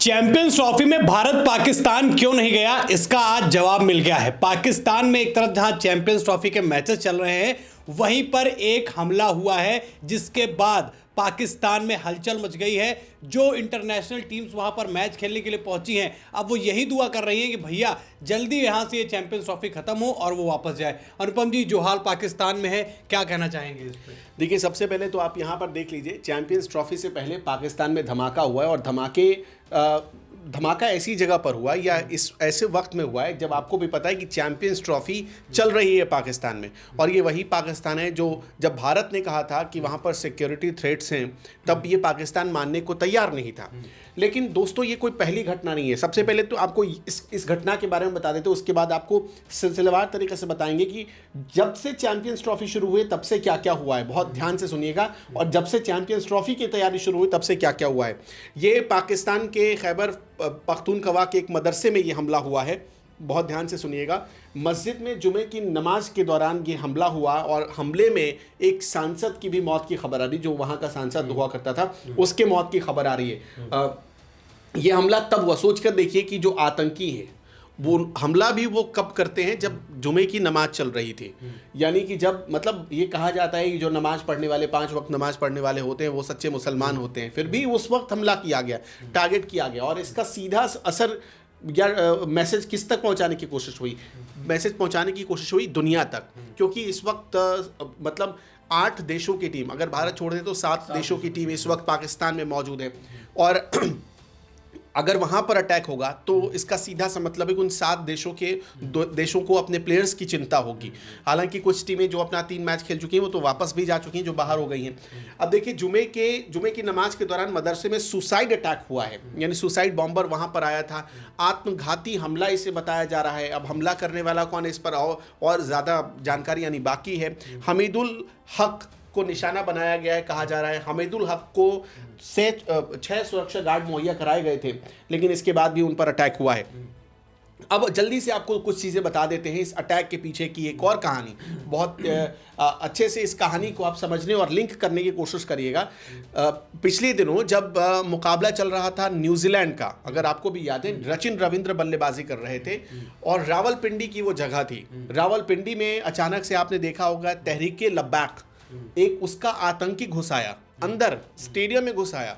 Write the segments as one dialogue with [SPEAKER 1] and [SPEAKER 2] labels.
[SPEAKER 1] Champions trophy में भारत पाकिस्तान क्यों नहीं गया, इसका आज जवाब मिल गया है। पाकिस्तान में एक तरफ जहां चैंपियंस ट्रॉफी के मैचेस चल रहे हैं, वहीं पर एक हमला हुआ है जिसके बाद पाकिस्तान में हलचल मच गई है। जो इंटरनेशनल टीम्स वहां पर मैच खेलने के लिए पहुंची हैं, अब वो यही दुआ कर रही हैं कि भैया जल्दी यहां से ये चैंपियंस ट्रॉफी खत्म हो और वो वापस जाए। अनुपम जी, जो हाल पाकिस्तान में है, क्या कहना चाहेंगे इस पर?
[SPEAKER 2] देखिए, सबसे पहले तो आप यहाँ पर देख लीजिए, चैंपियंस ट्रॉफी से पहले पाकिस्तान में धमाका हुआ है और धमाका ऐसी जगह पर हुआ या इस ऐसे वक्त में हुआ है जब आपको भी पता है कि चैंपियंस ट्रॉफी चल रही है पाकिस्तान में। और ये वही पाकिस्तान है जो जब भारत ने कहा था कि वहाँ पर सिक्योरिटी थ्रेट्स हैं, तब ये पाकिस्तान मानने को तैयार नहीं था। लेकिन दोस्तों, ये कोई पहली घटना नहीं है। सबसे पहले तो आपको इस घटना के बारे में बता देते, उसके बाद आपको सिलसिलेवार तरीके से बताएंगे कि जब से चैंपियंस ट्रॉफी शुरू हुई तब से क्या क्या हुआ है। बहुत ध्यान से सुनिएगा। और जब से चैंपियंस ट्रॉफी की तैयारी शुरू हुई तब से क्या क्या हुआ है। ये पाकिस्तान के खैबर पख्तूनख्वा के एक मदरसे में ये हमला हुआ है। बहुत ध्यान से सुनिएगा। मस्जिद में जुमे की नमाज के दौरान ये हमला हुआ और हमले में एक सांसद की भी मौत की खबर आ रही, जो वहाँ का सांसद हुआ करता था, उसके मौत की खबर आ रही है। ये हमला तब हुआ, सोचकर देखिए कि जो आतंकी है वो हमला भी वो कब करते हैं, जब जुमे की नमाज चल रही थी। यानी कि जब मतलब ये कहा जाता है कि जो नमाज पढ़ने वाले 5 वक्त नमाज पढ़ने वाले होते हैं वो सच्चे मुसलमान होते हैं, फिर भी उस वक्त हमला किया गया, टारगेट किया गया। और इसका सीधा असर या मैसेज किस तक पहुंचाने की कोशिश हुई? मैसेज पहुंचाने की कोशिश हुई दुनिया तक, क्योंकि इस वक्त मतलब 8 देशों की टीम, अगर भारत छोड़ दे तो 7 देशों की टीम इस वक्त पाकिस्तान में मौजूद है। और अगर वहाँ पर अटैक होगा तो इसका सीधा सा मतलब है कि उन 7 देशों को अपने प्लेयर्स की चिंता होगी। हालांकि कुछ टीमें जो अपना 3 मैच खेल चुकी हैं वो तो वापस भी जा चुकी हैं, जो बाहर हो गई हैं। अब देखिए, जुमे की नमाज के दौरान मदरसे में सुसाइड अटैक हुआ है, यानी सुसाइड बॉम्बर वहाँ पर आया था। आत्मघाती हमला इसे बताया जा रहा है। अब हमला करने वाला कौन है, इस पर और ज़्यादा जानकारी यानी बाकी है। हमीदुल हक को निशाना बनाया गया है, कहा जा रहा है। हमीदुल हक को 6 सुरक्षा गार्ड मुहैया कराए गए थे, लेकिन इसके बाद भी उन पर अटैक हुआ है। अब जल्दी से आपको कुछ चीज़ें बता देते हैं इस अटैक के पीछे की एक और कहानी। बहुत अच्छे से इस कहानी को आप समझने और लिंक करने की कोशिश करिएगा। पिछले दिनों जब मुकाबला चल रहा था न्यूजीलैंड का, अगर आपको भी याद है, सचिन रविंद्र बल्लेबाजी कर रहे थे और रावलपिंडी की वो जगह थी। रावलपिंडी में अचानक से आपने देखा होगा तहरीके लब्बैक, एक उसका आतंकी घुस आया, अंदर स्टेडियम में घुस आया।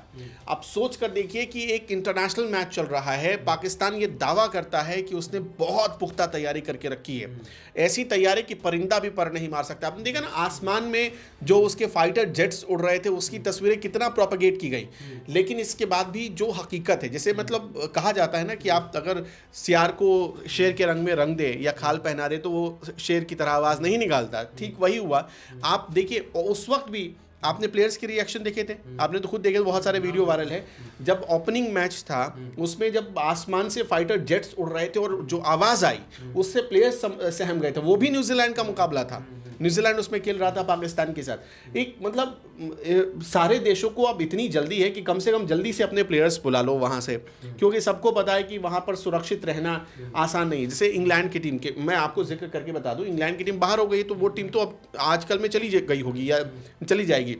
[SPEAKER 2] आप सोच कर देखिए कि एक इंटरनेशनल मैच चल रहा है, पाकिस्तान ये दावा करता है कि उसने बहुत पुख्ता तैयारी करके रखी है, ऐसी तैयारी कि परिंदा भी पर नहीं मार सकता। आपने देखा ना, आसमान में जो उसके फाइटर जेट्स उड़ रहे थे उसकी तस्वीरें कितना प्रोपेगेट की गई। लेकिन इसके बाद भी जो हकीकत है, जैसे मतलब कहा जाता है ना कि आप अगर सियार को शेर के रंग में रंग दे या खाल पहना दे तो वो शेर की तरह आवाज़ नहीं निकालता, ठीक वही हुआ। आप देखिए, उस वक्त भी आपने प्लेयर्स के रिएक्शन देखे थे, आपने तो खुद देखे, बहुत सारे वीडियो वायरल है। जब ओपनिंग मैच था उसमें जब आसमान से फाइटर जेट्स उड़ रहे थे और जो आवाज़ आई उससे प्लेयर्स सहम गए थे। वो भी न्यूजीलैंड का मुकाबला था, न्यूजीलैंड उसमें खेल रहा था पाकिस्तान के साथ। एक मतलब सारे देशों को अब इतनी जल्दी है कि कम से कम जल्दी से अपने प्लेयर्स बुला लो वहाँ से, क्योंकि सबको पता है कि वहाँ पर सुरक्षित रहना आसान नहीं है। जैसे इंग्लैंड की टीम के मैं आपको जिक्र करके बता दूँ, इंग्लैंड की टीम बाहर हो गई तो वो टीम तो अब आजकल में चली गई होगी या चली जाएगी,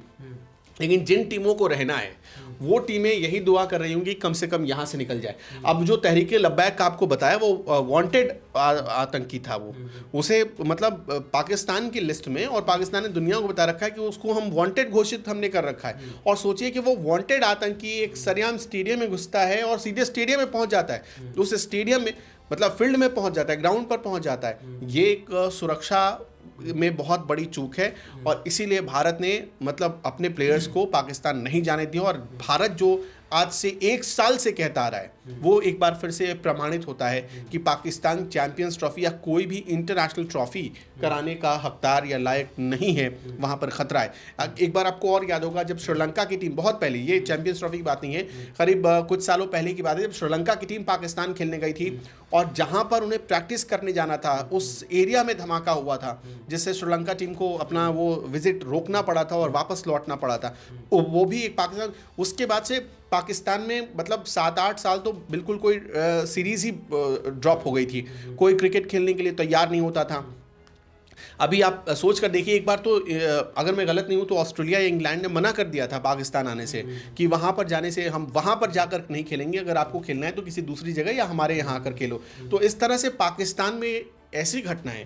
[SPEAKER 2] लेकिन जिन टीमों को रहना है वो टीमें यही दुआ कर रही होंगी कम से कम यहाँ से निकल जाए। अब जो तहरीके लब्बैक का आपको बताया, वो वांटेड आतंकी था। वो उसे मतलब पाकिस्तान की लिस्ट में, और पाकिस्तान ने दुनिया को बता रखा है कि उसको हम वांटेड घोषित हमने कर रखा है। और सोचिए कि वो वांटेड आतंकी एक सरेआम स्टेडियम में घुसता है और सीधे स्टेडियम में पहुँच जाता है, उस स्टेडियम में मतलब फील्ड में पहुँच जाता है, ग्राउंड पर पहुँच जाता है। ये एक सुरक्षा में बहुत बड़ी चूक है और इसीलिए भारत ने मतलब अपने प्लेयर्स को पाकिस्तान नहीं जाने दिया। और भारत जो आज से 1 साल से कहता आ रहा है वो एक बार फिर से प्रमाणित होता है कि पाकिस्तान चैंपियंस ट्रॉफी या कोई भी इंटरनेशनल ट्रॉफी कराने का हकदार या लायक नहीं है, वहाँ पर खतरा है। एक बार आपको और याद होगा, जब श्रीलंका की टीम, बहुत पहले, ये चैंपियंस ट्रॉफी की बात नहीं है, करीब कुछ सालों पहले की बात है, जब श्रीलंका की टीम पाकिस्तान खेलने गई थी और जहाँ पर उन्हें प्रैक्टिस करने जाना था उस एरिया में धमाका हुआ था, जिससे श्रीलंका टीम को अपना वो विजिट रोकना पड़ा था और वापस लौटना पड़ा था। वो भी एक पाकिस्तान, उसके बाद से पाकिस्तान में मतलब 7-8 साल तो बिल्कुल कोई सीरीज़ ही ड्रॉप हो गई थी, कोई क्रिकेट खेलने के लिए तैयार नहीं होता था। अभी आप सोच कर देखिए एक बार तो अगर मैं गलत नहीं हूँ तो ऑस्ट्रेलिया या इंग्लैंड ने मना कर दिया था पाकिस्तान आने से कि वहाँ पर जाने से, हम वहाँ पर जाकर नहीं खेलेंगे, अगर आपको खेलना है तो किसी दूसरी जगह या हमारे यहाँ आकर खेलो। तो इस तरह से पाकिस्तान में ऐसी घटनाएं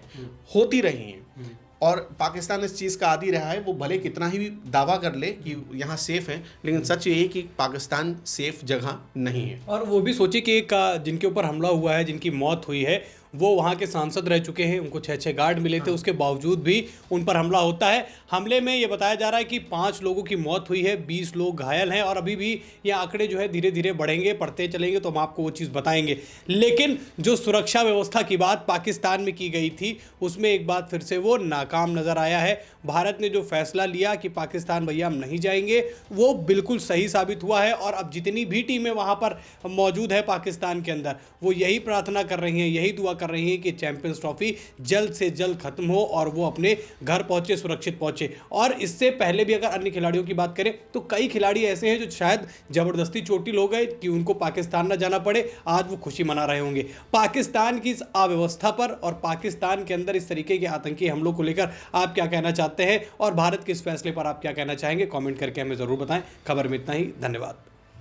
[SPEAKER 2] होती रही हैं और पाकिस्तान इस चीज़ का आदी रहा है। वो भले कितना ही दावा कर ले कि यहाँ सेफ है, लेकिन सच ये है कि पाकिस्तान सेफ जगह नहीं है।
[SPEAKER 1] और वो भी सोचिए कि एक जिनके ऊपर हमला हुआ है, जिनकी मौत हुई है, वो वहाँ के सांसद रह चुके हैं, उनको 6 गार्ड मिले थे, उसके बावजूद भी उन पर हमला होता है। हमले में ये बताया जा रहा है कि 5 लोगों की मौत हुई है, 20 लोग घायल हैं और अभी भी ये आंकड़े जो है धीरे धीरे बढ़ेंगे, बढ़ते चलेंगे, तो हम आपको वो चीज़ बताएंगे। लेकिन जो सुरक्षा व्यवस्था की बात पाकिस्तान में की गई थी, उसमें एक बात फिर से वो नाकाम नज़र आया है। भारत ने जो फैसला लिया कि पाकिस्तान भैया हम नहीं जाएंगे, वो बिल्कुल सही साबित हुआ है। और अब जितनी भी टीमें वहाँ पर मौजूद है पाकिस्तान के अंदर, वो यही प्रार्थना कर रही हैं, यही दुआ कर रही हैं कि चैंपियंस ट्रॉफी जल्द से जल्द खत्म हो और वो अपने घर पहुंचे, सुरक्षित पहुंचे। और इससे पहले भी अगर अन्य खिलाड़ियों की बात करें तो कई खिलाड़ी ऐसे हैं जो शायद जबरदस्ती चोटिल हो गए कि उनको पाकिस्तान ना जाना पड़े, आज वो खुशी मना रहे होंगे। पाकिस्तान की इस अव्यवस्था पर और पाकिस्तान के अंदर इस तरीके के आतंकी हमलों को लेकर आप क्या कहना चाहते हैं और भारत के इस फैसले पर आप क्या कहना चाहेंगे? कमेंट करके हमें जरूर बताएं। खबर में इतना ही, धन्यवाद।